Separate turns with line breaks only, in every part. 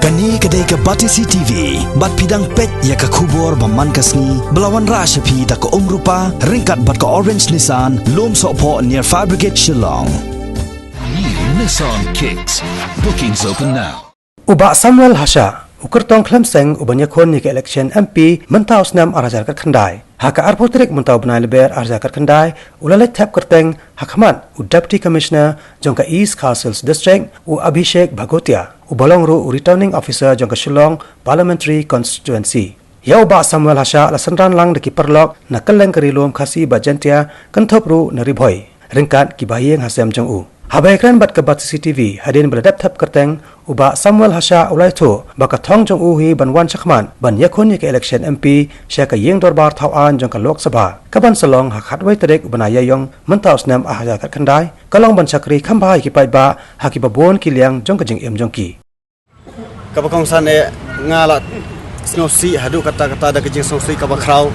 Kani kedai ke Batisi TV, bat pidang pet ya ke kubur baman kasni, belawan rasyapi tak ke rupa, ringkat bat ke Orange Nissan, lom sokpo near Fire Brigade Shillong.
New Nissan Kicks. Bookings open now.
Ubak Samuel Hasha, ukertong Clemseng ubanya kon ni ke election MP mentau senam arajar kat khandai. Haka arpotrik mentau benai leber arajar kat khandai, ulale tap kerteng Hakman, Deputy Commissioner jongka East Castles District u Abhishek Bhagotia, ubalong ru returning officer jongka Shillong Parliamentary Constituency. Ya ubak Samuel Hasha la sendran lang deki perlok na keleng kerilum khasi bajentia kentop ru neribhoi. Ringkat kibayeng hasem jong u. Habai kran bat ke Batisi TV hadin beradap tap kerteng ubak Samuel Hasha ulai tu baka thong jong uhi ban wan chakman ban yakun ke election MP syaka yeng dorbar thawan jong ka Lok Sabha kaban salong hakhat wai tadek banaya yong mentau snam ahaja kat khandai kalong ban chakri khambhai ki pai ba haki babon ki liang jong ka jing em jong ki
kabakong san e ngalat snosi hadu kata-kata da kejing snosi kabakrau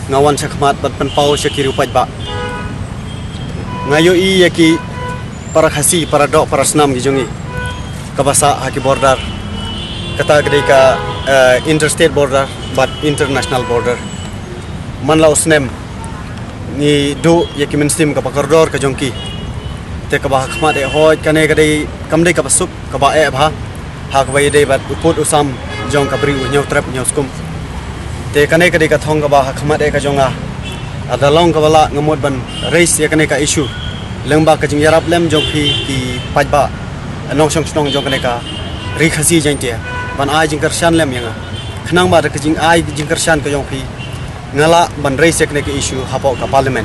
ngawan chakmat bat penpau syakiri upai ba ngayo i yaki para khasi para dok para senam gijongi kabasa haki border kata gede ka interstate border but international border manla usnem ni do yaki menstim ka pakordor ka jongki te ka ba khma de hoy kane gede kamde ka basuk ka ba e bha hak bai de bat uput usam jong ka bri nyau trap nyau skum te kane gede ka thong ka ba khma de ka jonga adalong ka bala ngamot ban race yakane ka issue lengba ka jing yarap lem jong phi ki pajba nong song snong jong ka ri khasi jantia ban ai jing karshan lem yanga khnang ba ka jing ai jing karshan ka jong phi ngala ban rai sek ne ke issue hapo ka parliament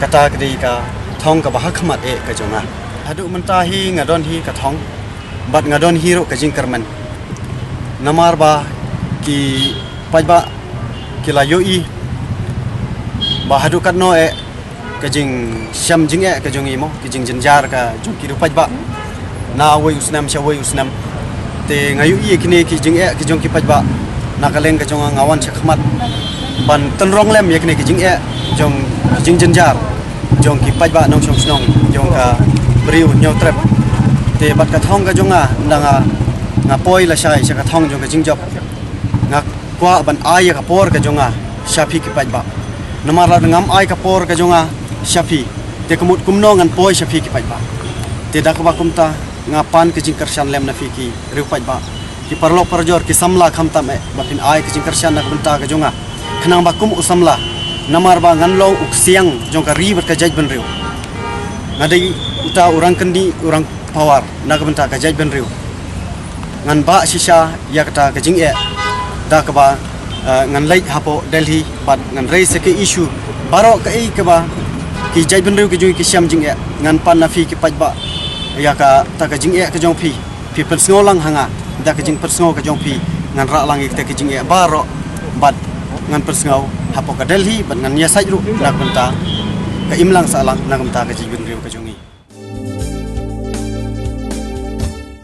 kata kdi ka thong ka ba khmat e ka jonga hadu menta hi ngadon hi ka thong bat ngadon hi ro ka jing karman namar ba ki pajba kila yoi ba hadu kat no e kajing syam jing e kajong imo kajing jenjar ka jong ki rupai ba na wei usnam shawei usnam te ngayu i kini ki jing e kajong ki paj ba na kaleng kajong ngawan chakmat ban tenrong lem ye kini ki jing e jong jing jenjar jong ki paj ba nong chong snong jong ka briu nyau trap te bat ka thong ka jonga ndanga nga poi la shai ka thong jong ka jing job nga kwa ban ai ka por ka jonga shafi ki paj ba namara ngam ai ka por ka jonga Syafi, te kemut kumno ngan poi Syafi ki pai ba. Te dak ba kumta ngapan ke jing karshan lem na fiki riu pai ba. Ki parlok parjor ki samla khamta me bapin ai ke jing karshan nak benta ka jonga. Khnang ba kum usamla namar ba ngan long uksiang jong ka ri ber ka jaj ben riu. Ngadai uta orang kendi orang power nak benta ka jaj ben riu. Ngan ba shisha ya kata ka jing e dak ba ngan lait hapo Delhi bat ngan raise ke issue baro ka ei ka ba ki jai ben riu ki jui ki syam jing e ngan pan na fi ki paj ba ya ka ta ka jing e ka jong phi people sngolang hanga da ka jing persngo ka jong phi ngan ra lang ik ta ki jing e baro bat ngan persngau hapo ka Delhi bat ngan ya sai ru nak benta ka imlang salang nak benta ka jai ben riu ka jong